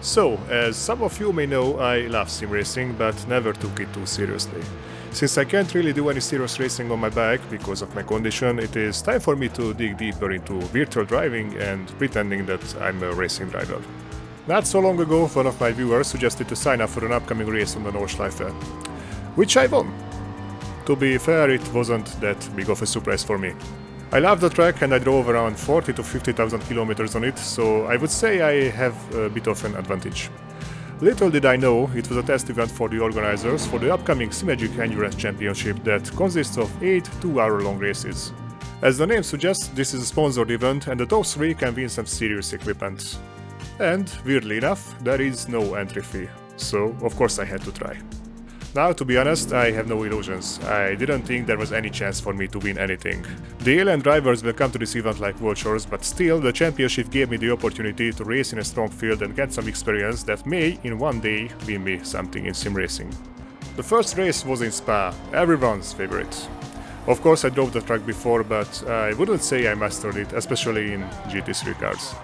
So, as some of you may know, I love sim racing, but never took it too seriously. Since I can't really do any serious racing on my bike because of my condition, it is time for me to dig deeper into virtual driving and pretending that I'm a racing driver. Not so long ago, one of my viewers suggested to sign up for an upcoming race on the Nordschleife, which I won. To be fair, it wasn't that big of a surprise for me. I love the track and I drove around 40 to 50,000 kilometers on it, so I would say I have a bit of an advantage. Little did I know, it was a test event for the organizers for the upcoming Simagic Endurance Championship that consists of 8 2-hour-long races. As the name suggests, this is a sponsored event and the top 3 can win some serious equipment. And, weirdly enough, there is no entry fee, so of course I had to try. Now, to be honest, I have no illusions. I didn't think there was any chance for me to win anything. The alien drivers will come to this event like vultures, but still, the championship gave me the opportunity to race in a strong field and get some experience that may, in one day, win me something in sim racing. The first race was in Spa, everyone's favorite. Of course, I drove the track before, but I wouldn't say I mastered it, especially in GT3 cars.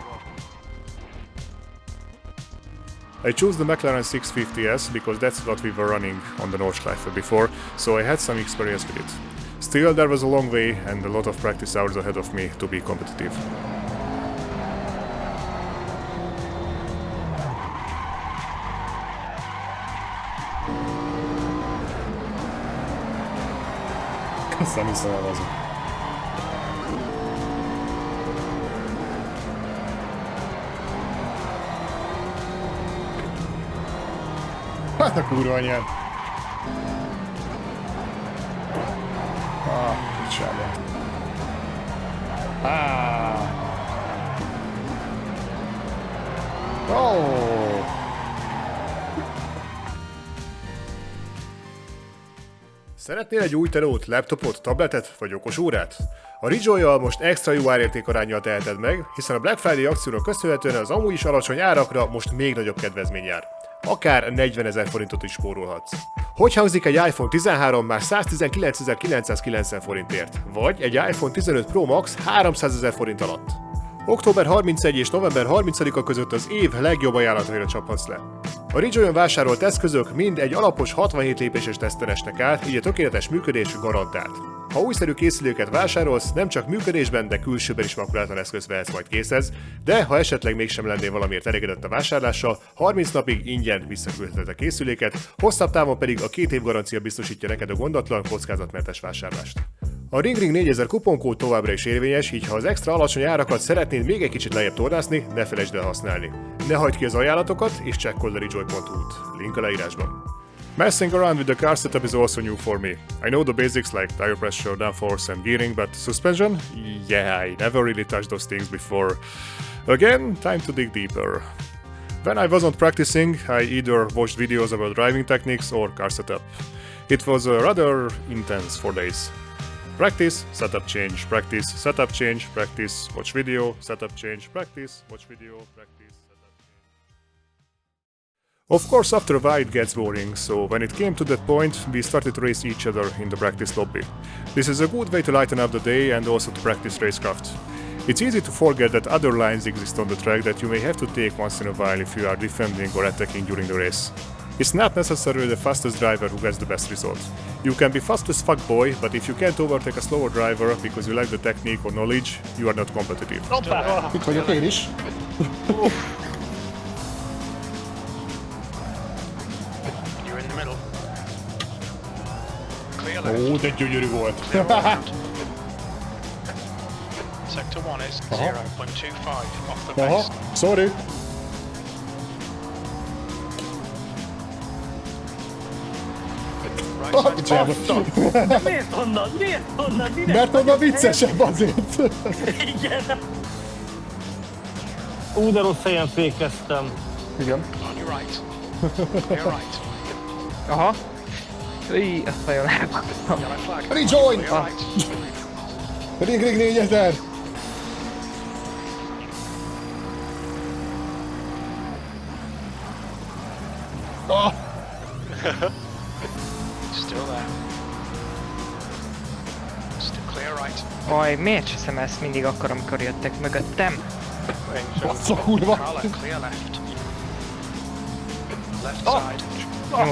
I chose the McLaren 650S because that's what we were running on the Nordschleife before, so I had some experience with it. Still, there was a long way and a lot of practice hours ahead of me to be competitive. Nem hiszem el azon. Hát a kurva anyád! Kicsába. Szeretnél egy új telót, laptopot, tabletet vagy okos órát? A Rejoy-jal most extra jó árértékaránnyal teheted meg, hiszen a Black Friday akciónak köszönhetően az amúgy is alacsony árakra most még nagyobb kedvezmény jár. Akár 40 000 forintot is spórolhatsz. Hogy hangzik egy iPhone 13 már 119.990 forintért, vagy egy iPhone 15 Pro Max 300 000 forint alatt? Október 31 és november 30-a között az év legjobb ajánlataira csaphatsz le. A Rejoy-on vásárolt eszközök mind egy alapos 67 lépéses teszten esnek át, így a tökéletes működés garantált. Ha újszerű készüléket vásárolsz, nem csak működésben, de külsőben is makulátlan eszközt vehetsz majd készhez, de ha esetleg mégsem lennél valamiért elégedett a vásárlással, 30 napig ingyen visszaküldheted a készüléket, hosszabb távon pedig a 2 év garancia biztosítja neked a gondatlan, kockázatmentes vásárlást. A Ring 4000 kuponkód továbbra is érvényes, így ha az extra alacsony árakat szeretnéd még egy kicsit lejjebb tornászni, ne felejtsd el használni. Ne hagyd ki az ajánlatokat, és csekkold a rejoy.hu-t. Link a leírásban. Messing around with the car setup is also new for me. I know the basics like tire pressure, downforce and gearing, but suspension? Yeah, I never really touched those things before. Again, time to dig deeper. When I wasn't practicing, I either watched videos about driving techniques or car setup. It was rather intense 4 days. Practice, setup change, practice, setup change, practice, watch video, setup change, practice, watch video, practice, setup change. Of course, after a while it gets boring, so when it came to that point, we started to race each other in the practice lobby. This is a good way to lighten up the day and also to practice racecraft. It's easy to forget that other lines exist on the track that you may have to take once in a while if you are defending or attacking during the race. It's not necessarily the fastest driver who gets the best result. You can be fast as fuck boy, but if you can't overtake a slower driver because you lack the technique or knowledge, you are not competitive. Hoppá! Itt vagyok én is. You're in the middle. Clear left. Ó, de gyönyörű volt. Sector 1 is 0.25 off the Aha, base. sorry. Right side. Miért onnan? Miért onnan? Mert onnan viccesebb azért. Igen. Ú, de rossz helyen fékeztem. Igen. On your right. Clear right. Aha. Íj, azt nagyon elpakasztam. Yellow flag. Rejoin! Clear right. Ring 4000! Still there. Still clear right. Aj, miért hiszem ezt mindig akkor, amikor jöttek mögöttem? Bassza kurva! Car left, clear left. Left Oh. side.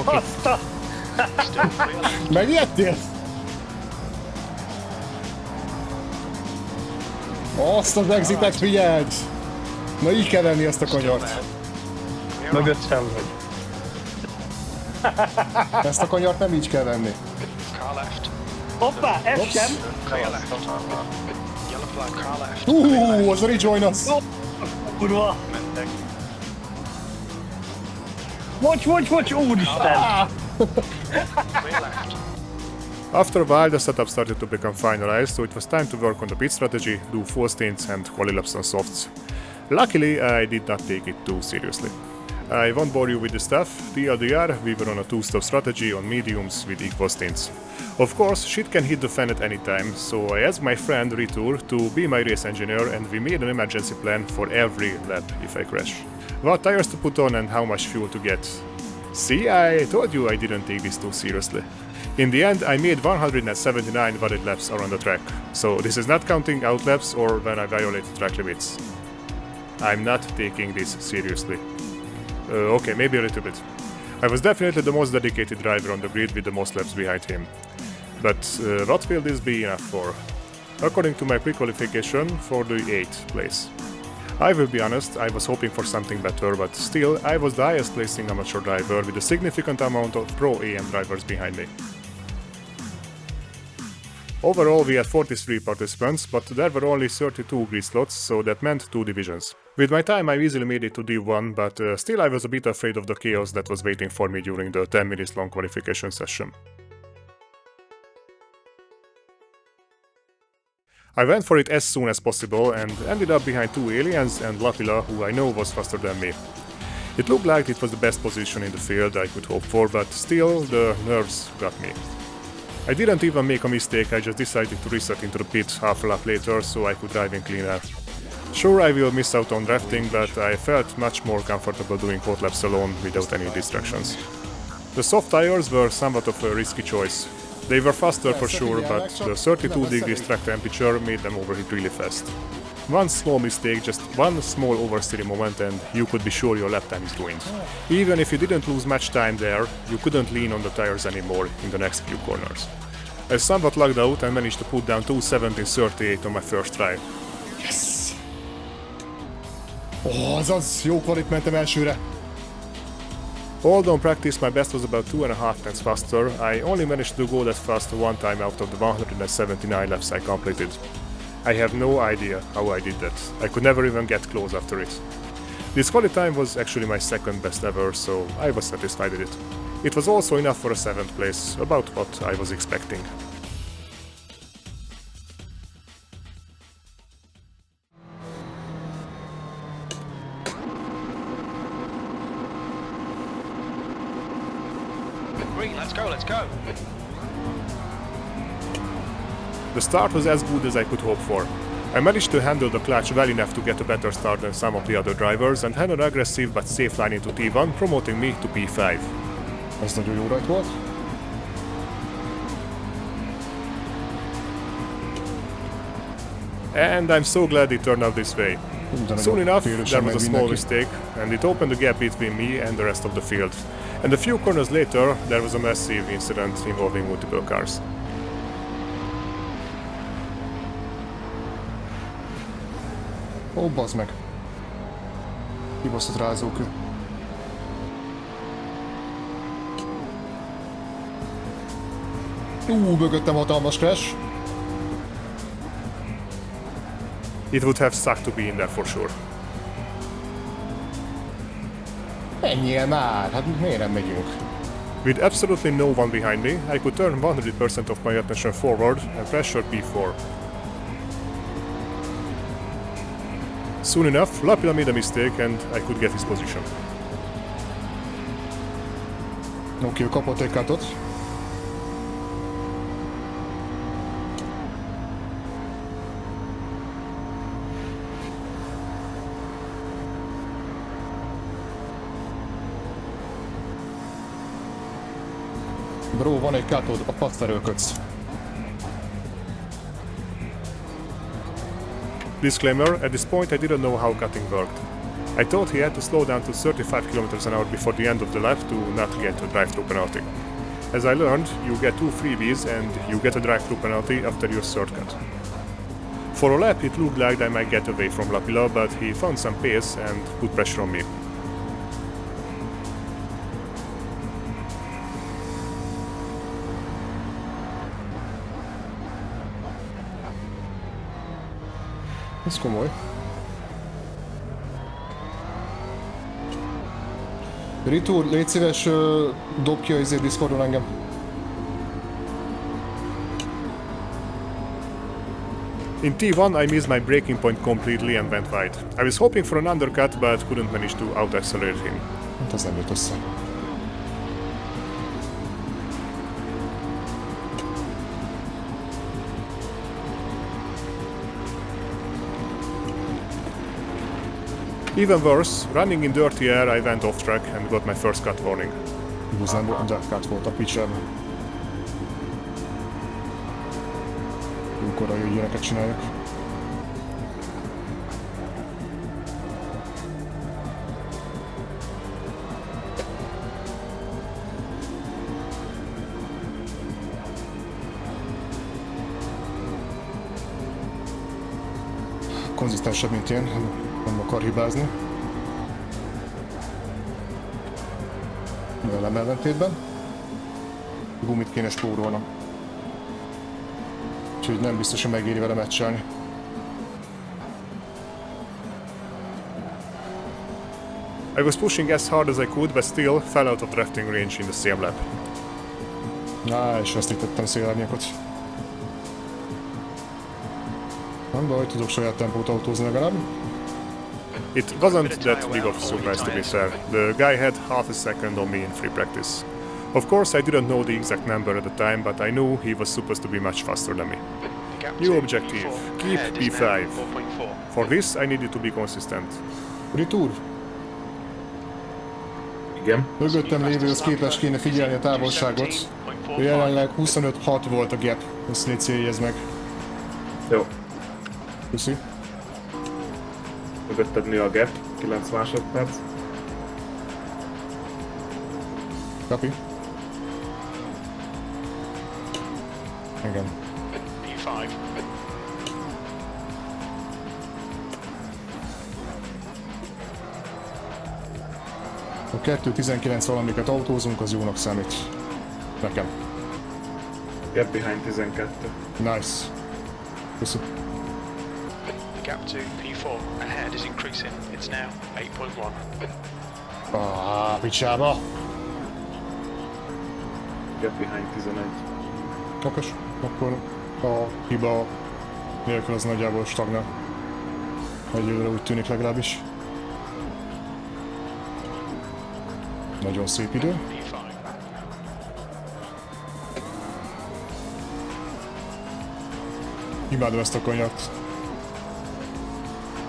Azt a... Still clear left. Megijedtél? Azt az exitet figyeld! Na így kell venni azt a kanyart. Clear right. Mögöttem vagy. Ezt a kanyart nem így kell venni. Car left. Hoppá, ez Ops. sem. Clear left. Yellow flag, car left. Az a rejoin az! Kurva. Mentek. Bocs, úristen. Clear left. After a while, the setup started to become finalized, so it was time to work on the pit strategy, do full stints and quali laps on softs. Luckily, I did not take it too seriously. I won't bore you with the stuff. TLDR, we were on a two-stop strategy on mediums with equal stints. Of course, shit can hit the fan at any time, so I asked my friend Retour to be my race engineer and we made an emergency plan for every lap if I crash. What tires to put on and how much fuel to get. See, I told you I didn't take this too seriously. In the end, I made 179 valid laps around the track, so this is not counting out laps or when I violate track limits. I'm not taking this seriously. Okay, maybe a little bit. I was definitely the most dedicated driver on the grid with the most laps behind him. But what will this be enough for? According to my pre-qualification, for the 8th place. I will be honest, I was hoping for something better, but still, I was the highest placing amateur driver with a significant amount of pro AM drivers behind me. Overall, we had 43 participants, but there were only 32 grid slots, so that meant 2 divisions. With my time, I easily made it to D1, but still I was a bit afraid of the chaos that was waiting for me during the 10 minutes long qualification session. I went for it as soon as possible and ended up behind 2 aliens and Lapila, who I know was faster than me. It looked like it was the best position in the field I could hope for, but still, the nerves got me. I didn't even make a mistake, I just decided to reset into the pit half a lap later so I could drive in cleaner. Sure, I will miss out on drafting, but I felt much more comfortable doing hot laps alone without any distractions. The soft tires were somewhat of a risky choice. They were faster for sure, but the 32 degrees track temperature made them overheat really fast. One small mistake, just one small oversteering moment and you could be sure your lap time is ruined. Even if you didn't lose much time there, you couldn't lean on the tires anymore in the next few corners. I somewhat lucked out and managed to put down 2:17.38 on my first try. Yes! Azaz, jó kvalit mentem elsőre. Although in practice my best was about 2.5 tenths faster, I only managed to go that fast one time out of the 179 laps I completed. I have no idea how I did that. I could never even get close after it. This quali time was actually my second best ever, so I was satisfied with it. It was also enough for a 7th place, about what I was expecting. Green, let's go, let's go. The start was as good as I could hope for. I managed to handle the clutch well enough to get a better start than some of the other drivers and had an aggressive but safe line into T1, promoting me to P5. Ez nagyon jó rajt volt. And I'm so glad it turned out this way. Soon enough, there was a small mistake, and it opened the gap between me and the rest of the field. And a few corners later, there was a massive incident involving multiple cars. Ó, bazd meg. Kibaszott rázókő. Mögöttem hatalmas crash. It would have sucked to be in there for sure. Menjél már, hát miért nem megyünk? With absolutely no one behind me, I could turn 100% of my attention forward and pressure P4. Soon enough, Lapila made a mistake and I could get his position. Oké, kapott egy cutot. Bro, van egy cutod, a passzerőködsz. Disclaimer, at this point I didn't know how cutting worked. I thought he had to slow down to 35 km an hour before the end of the lap to not get a drive-through penalty. As I learned, you get 2 freebies and you get a drive-through penalty after your third cut. For a lap it looked like I might get away from Lapila, but he found some pace and put pressure on me. Ez komoly. Ritur, légy szíves, dob ki a Discordon engem. In T1 I missed my braking point completely and went wide. I was hoping for an undercut but couldn't manage to out-accelerate him. Hát ez nem jött össze. Even worse, running in dirty air I went off track and got my first cut warning. Igazán cut volt a picsában. Jókora, hogy ilyeneket csinálják. Konzisztensebb, mint én, nem akar hibázni. Velem ellentétben. Gumit kéne spórolnom. Úgyhogy nem biztos, hogy megéri vele meccselni. I was pushing as hard as I could, but still fell out of drafting range in the same lap. És vesztítettem szélárnyakot. Nem baj, tudok saját tempót autózni legalább. It wasn't that big of a surprise to be fair. The guy had half a second on me in free practice. Of course I didn't know the exact number at the time, but I knew he was supposed to be much faster than me. New objective, keep P5. For this I needed to be consistent. Ritur, Igen. mögöttem lévőhöz képest kéne figyelni a távolságot. Jelenleg 25-6 volt a gap, ezt légy céljezd meg. Jó. Köszi. Mögötted nő a gap, 9 másodperc. Kapi. Igen. P5. A 2.19 valamiket autózunk, az jónak számít. Nekem. Gap behind 12. Nice. Köszi. The gap to P4 ahead is increasing. It's now 8.1. Picsába. Gap behind 11. Okos. Akkor a hiba nélkül az nagyjából stagnál. Egyelőre úgy tűnik legalábbis. Nagyon szép idő. P5. Imádom ezt a kanyart.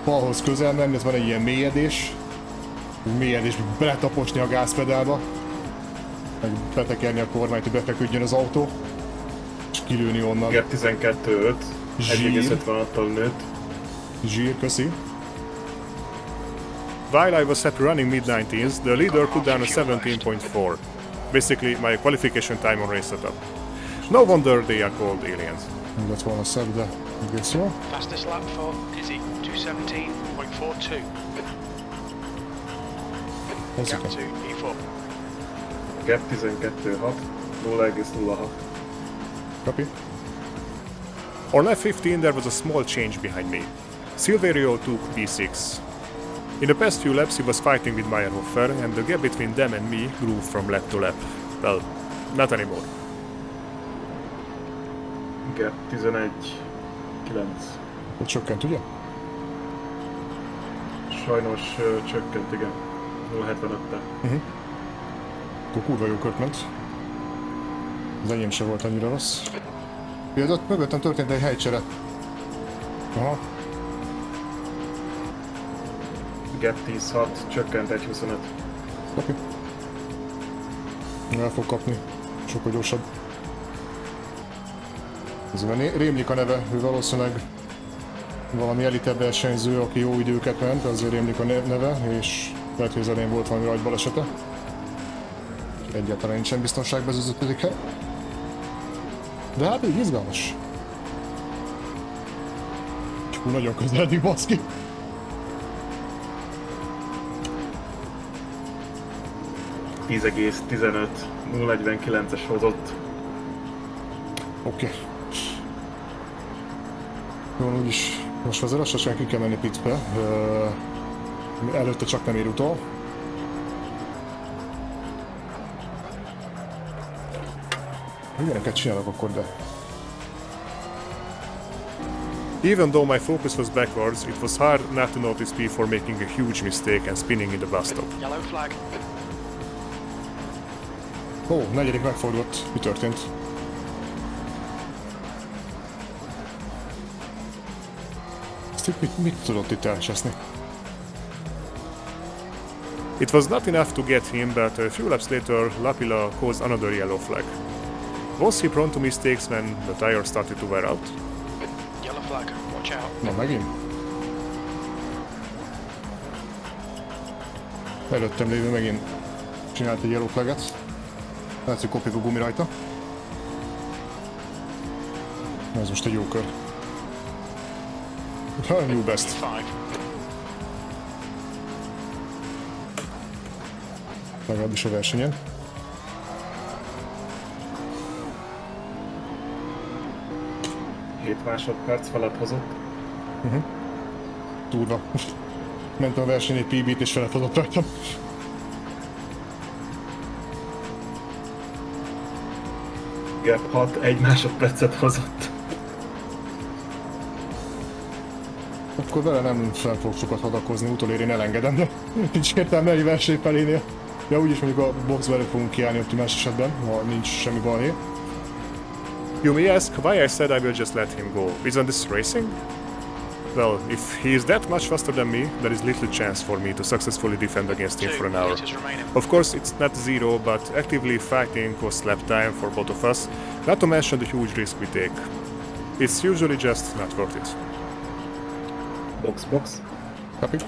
Falhoz közel menni, ez van egy ilyen mélyedés. Mélyedésbe beletaposni a gázpedálba. Meg betekerni a kormányt, hogy befeküdjön az autó. És kilőni onnan. Gap 12.5. Zsír. 1,56-tal nőtt. Zsír, köszi. While I was happy running mid-90s, the leader put down a 17.4. Basically my qualification time on race setup. No wonder they are called aliens. Nem lett volna szebb, de egész jó. Fastest lap for Izzy, 217.42. Ez Gap igen. to P4. Gap 12.6. 0,06. Kapi. On lap 15 there was a small change behind me. Silverio took P6. In the past few laps he was fighting with Meyerhofer and the gap between them and me grew from lap to lap. Well, not anymore. Gap 11.9. Ott csökkent, ugye? Sajnos csökkent, igen. 0,75-tel. Akkor kurva jó kört ment. Az enyém se volt annyira rossz. Például mögöttem történt egy helycsere. Aha. Gap 10.6. Csökkent 1.25. Kapi. El fog kapni. Sokkal gyorsabb. Ez rémlik a neve, ő valószínűleg valami elitebb versenyző, aki jó időket ment, azért rémlik a neve, és lehet, hogy az elején volt valami rajtbalesete. Egyáltalán nincsen biztonságban ez az 5. hely. De hát így izgalmas. Csak nagyon közeledik, baszki. ...10,15, 0,49-es hozott. Oké. Jó, úgyis most azért lassan ki kell menni pitbe. Előtte csak nem ér utol. Ilyeneket csinálok akkor, de... Even though my focus was backwards, it was hard not to notice P for making a huge mistake and spinning in the bus stop. Yellow flag. Ó, 4. megfordult. Mi történt? Ezt itt mit tudott itt elcseszni? It was not enough to get him, but a few laps later, Lapila caused another yellow flag. Was he prone to mistakes when the tire started to wear out? Yellow flag. Watch out. Na, megint? Előttem lévő megint csinált egy yellow flaget. Lehet, hogy kopik a gumi rajta. Ez most egy jó kör. New best. 5. Legalábbis a versenyen. Hét másodperc felett hozott. Durva. Mentem a verseny egy PB-t és felett hozott rajtam. Gap 6, 1 másodpercet hozott. Akkor vele nem fog sokat hadakozni, utolér én elengedem, de nincs értelme egy verseny felénél. Ja, úgyis mondjuk a boxba elő fogunk kiállni optimális esetben, ha nincs semmi balhé. You may ask why I said I will just let him go. Isn't this racing? Well, if he is that much faster than me, there is little chance for me to successfully defend against him 2 for an hour. meters remaining. Of course, it's not zero, but actively fighting costs lap time for both of us, not to mention the huge risk we take. It's usually just not worth it. Box. Kapik?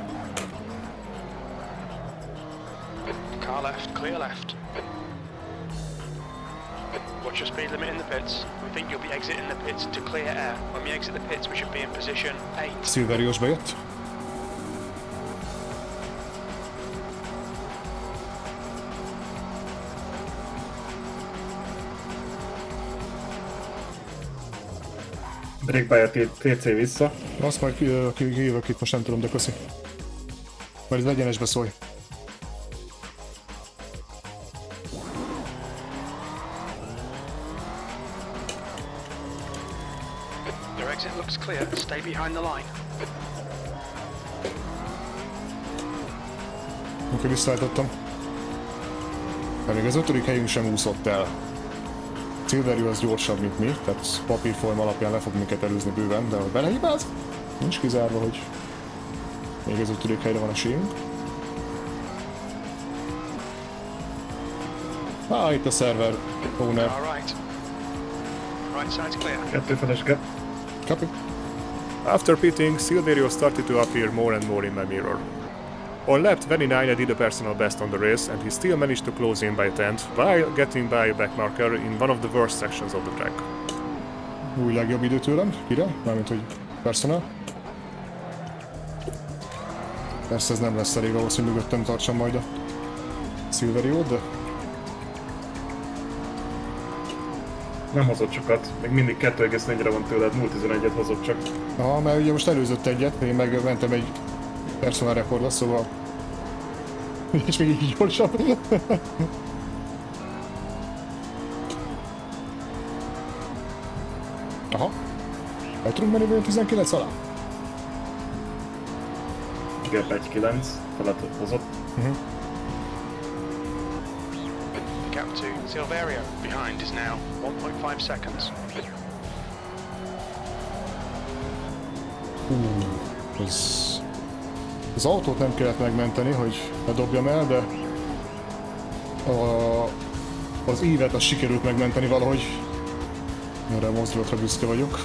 Car left. Clear left. Watch your speed limit in the pits. We think you'll be exiting the pits to clear air. When we exit the pits, we should be in position 8. Silverius bejött. Breakby a TC vissza. Azt majd kijövök itt, most nem tudom, de köszi. Majd ez egyenesbe szólj. Your exit looks clear. Stay behind the line. Amikor visszaállítottam. De még az 5. helyünk sem úszott el. Silverio az gyorsabb, mint mi, tehát papírforma alapján le fog minket előzni bőven, de ha belehibáz, nincs kizárva, hogy még az 5. helyre van esélyünk. Itt a server owner. All right. Right side's clear. 2 feles gap. Copy. After pitting, Silverio started to appear more and more in my mirror. On lap 29 I did a personal best on the race and he still managed to close in by a tenth while getting by a backmarker in one of the worst sections of the track. Új legjobb idő tőlem. Kire? Mármint, hogy personal. Persze ez nem lesz elég ahhoz, hogy mögöttem tartsam majd a Silveriót, de... Nem hozott sokat. Még mindig 2,4-re van tőled, 0,11-et hozott csak. Aha, mert ugye most előzött egyet, én meg mentem egy personal rekordra, szóval... És még így gyorsabb. Aha. El tudunk menni olyan 19 alá? Gap 1,9 felett hozott. The gap to Silverio behind is now 1.5 seconds. Az autót nem kellett megmenteni, hogy ne dobjam el, de az ívet azt sikerült megmenteni valahogy. Erre a mozdulatra büszke vagyok.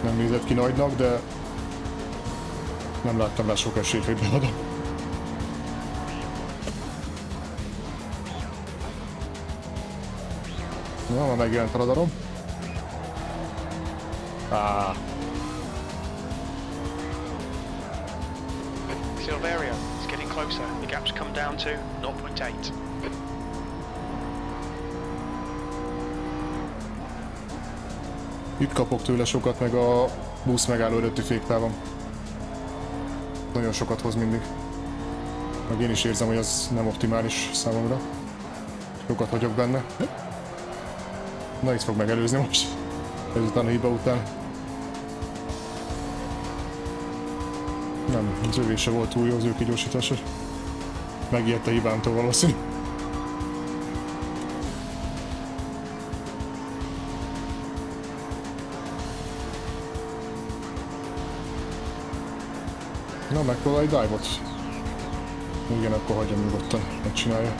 Nem nézett ki nagynak, de nem láttam rá sok esélyt, hogy beadom. Na, már megjelent a radarom. Silverio, it's getting closer. The gap's come down to 0.8. Itt kapok tőle sokat, meg a busz megálló előtti féktávon. Nagyon sokat hoz mindig. Meg én is érzem, hogy az nem optimális számomra. Sokat vagyok benne. Na, itt fog megelőzni most. Ezután a hiba után. Nem, az övése volt túl jó, az ő kigyorsítása. Megijedt a hibámtól valószínű. Na, megpróbálj dive-ot. Igen, akkor hagyjam nyugodtan, megcsinálja.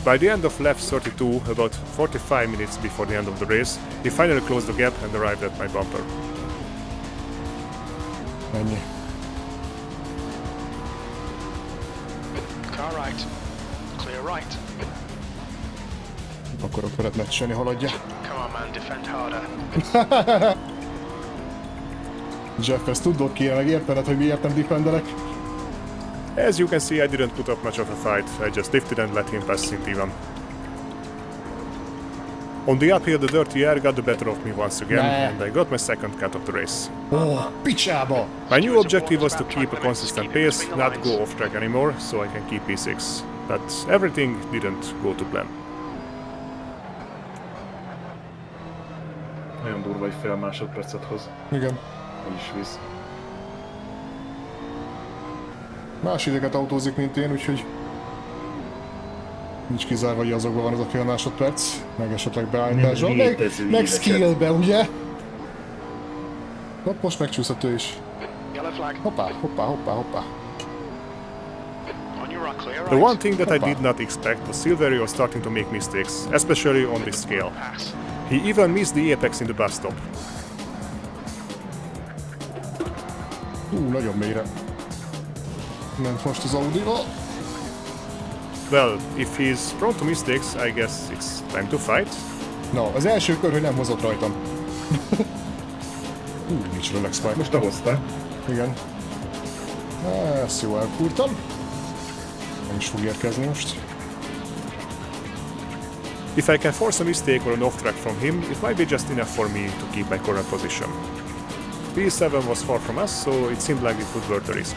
By the end of lap 32, about 45 minutes before the end of the race, he finally closed the gap and arrived at my bumper. Ennyi. Car right. Clear right. Akarok veled meccselni, haladja. Come on, man, defend harder. Jeff, ezt tudod kéne megértened, hogy miért nem defendelek? As you can see, I didn't put up much of a fight, I just lifted and let him pass St. Ivan. On the uphill, the dirty air got the better of me once again, and I got my second cut of the race. Oh, picsába! My new objective was to keep a consistent pace, not go off track anymore, so I can keep P6. But everything didn't go to plan. Nagyon durva, egy fél másodpercet hoz. Igen. Így is visz. Más ideket autózik, mint én, úgyhogy nincs kizárva, hogy azokban van az a fél másodperc, meg esetleg beállításban, meg skillbe, ugye? Hopp, most megcsúszott ő is. Yellow flag. Hoppá, hoppá, hoppá, hoppá. On your right, clear The right. one thing that I did not expect was Silverio was starting to make mistakes, especially on this scale. Pass. He even missed the apex in the bus stop. Nagyon mélyre. Ment most az Audi-val. Well, if he's prone to mistakes, I guess it's time to fight. Na, az első kör, hogy nem hozott rajtam. Nincs relax fight. Most te hoztál. Igen. Ezt jó elkúrtam. Nem is fog érkezni most. If I can force a mistake or an off track from him, it might be just enough for me to keep my current position. P7 was far from us, so it seemed like it would worth the risk.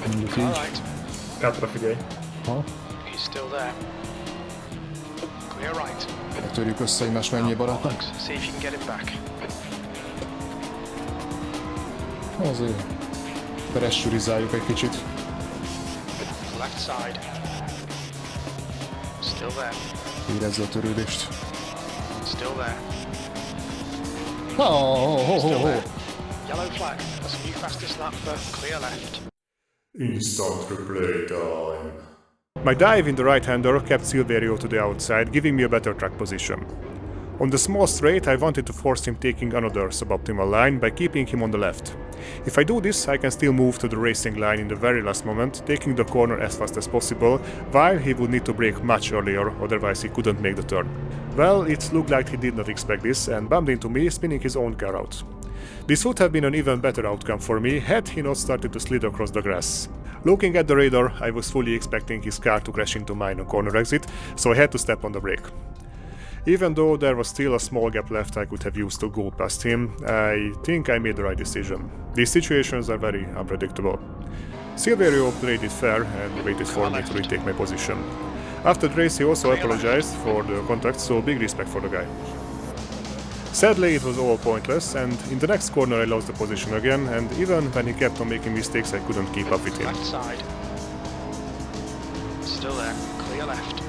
Mondjuk All így. right. Kátra figyelj. Ha, He's still there. Clear right. ne törjük össze egymás mennyi barátom. Bollocks. See if you can get him back. Azért pressurizzáljuk egy kicsit. Left side. Still there. Érezze a törődést. Still there. Ho. Yellow flag. That's a new fastest lap for clear left. Instant replay time. My dive in the right-hander kept Silverio to the outside, giving me a better track position. On the small straight, I wanted to force him taking another suboptimal line by keeping him on the left. If I do this, I can still move to the racing line in the very last moment, taking the corner as fast as possible, while he would need to brake much earlier, otherwise he couldn't make the turn. Well, it looked like he did not expect this and bumped into me, spinning his own car out. This would have been an even better outcome for me had he not started to slid across the grass. Looking at the radar, I was fully expecting his car to crash into mine on corner exit, so I had to step on the brake. Even though there was still a small gap left I could have used to go past him, I think I made the right decision. These situations are very unpredictable. Silverio played it fair and waited for me to retake my position. After the race he also apologized for the contact, so big respect for the guy. Sadly it was all pointless, and in the next corner I lost the position again, and even when he kept on making mistakes I couldn't keep up with him. Left side. Still there. Clear left.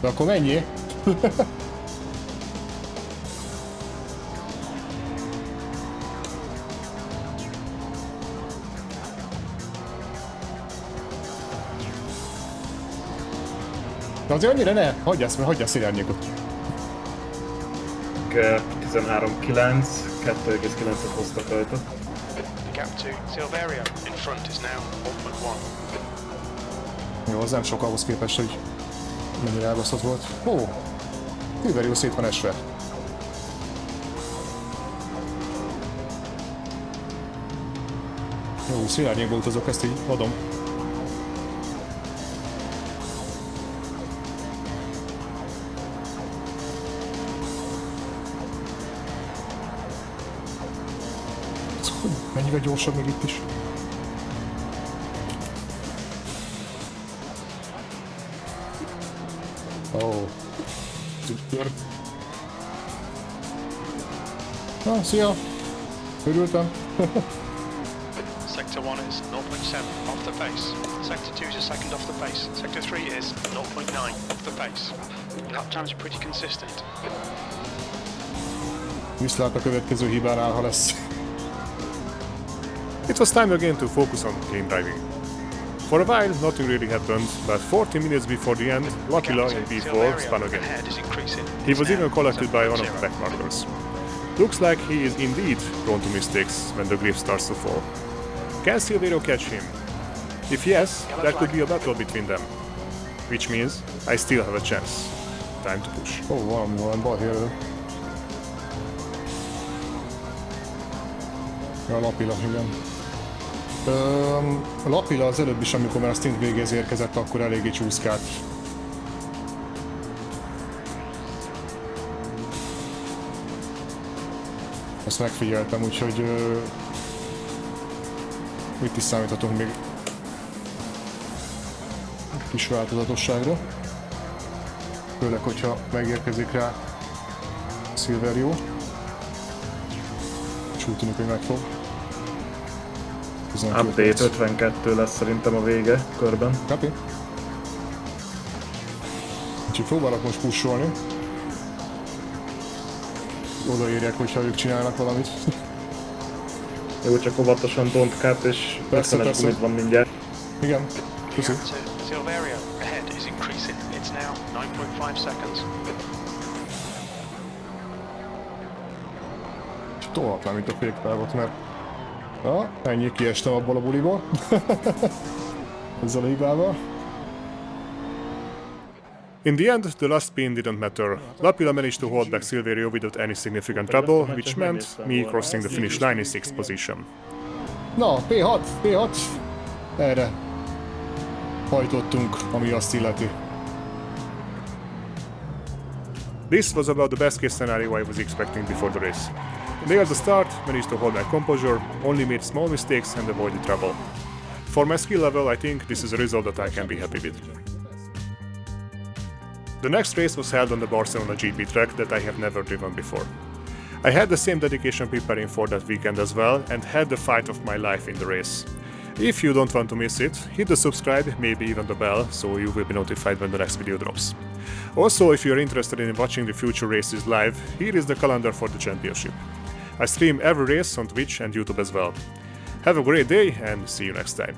De akkor menjél! De azért annyira ne! Hagyj ezt, mert hagyj a szélárnyékot. 13-9, 2,9-et hoztak rajta. The gap to Silverio in front is now 1.1. Jó, az nem sok ahhoz képest, hogy mennyire elbaszott volt. Ó! Silverio szét van esve. Jó, szélárnyékba utazok, ezt így adom. Mennyivel gyorsabb még itt is. Ó. Szuper. Na, szia! Örültem. Sector 1 is 0.7 off the pace. Sector 2 is a second off the pace. Sector 3 is 0.9 off the pace. Lap times are pretty consistent. Viszlát a következő hibánál, ha lesz. It was time again to focus on clean driving. For a while, nothing really happened, but 40 minutes before the end, Lapila in P4 spun again. He was even collected by one of the backmarkers. Looks like he is indeed prone to mistakes when the grip starts to fall. Can Silverio catch him? If yes, there could be a battle between them. Which means I still have a chance. Time to push. Ó, valami balhé elő. A Lapila, igen. A Lapila az előbb is, amikor már a stint végéhez érkezett, akkor eléggé csúszkált. Ezt megfigyeltem, úgyhogy itt is számíthatunk még kis változatosságra. Főleg, hogyha megérkezik rá Silverio. És úgy tűnik, hogy megfog. Update 52 lesz szerintem a vége körben. Kapi. Úgyhogy próbálok most pusolni. Odaírják, hogyha ők csinálnak valamit. Jó, csak óvatosan don't cut, és 50-es gumit van mindjárt. Igen, köszi. Silverio ahead is increasing. It's now 9.5 seconds. És tolhatnám itt a féktávot, mert... Na, ennyi, kiestem abból a buliból. Ezzel a hibával. In the end, the last spin didn't matter. Lapila managed to hold back Silverio without any significant trouble, which meant me crossing the finish line in 6th position. Na, P6! Erre hajtottunk, ami azt illeti. This was about the best case scenario I was expecting before the race. Nailed the start, managed to hold my composure, only made small mistakes and avoided trouble. For my skill level, I think this is a result that I can be happy with. The next race was held on the Barcelona GP track that I have never driven before. I had the same dedication preparing for that weekend as well and had the fight of my life in the race. If you don't want to miss it, hit the subscribe, maybe even the bell, so you will be notified when the next video drops. Also, if you're interested in watching the future races live, here is the calendar for the championship. I stream every race on Twitch and YouTube as well. Have a great day and see you next time.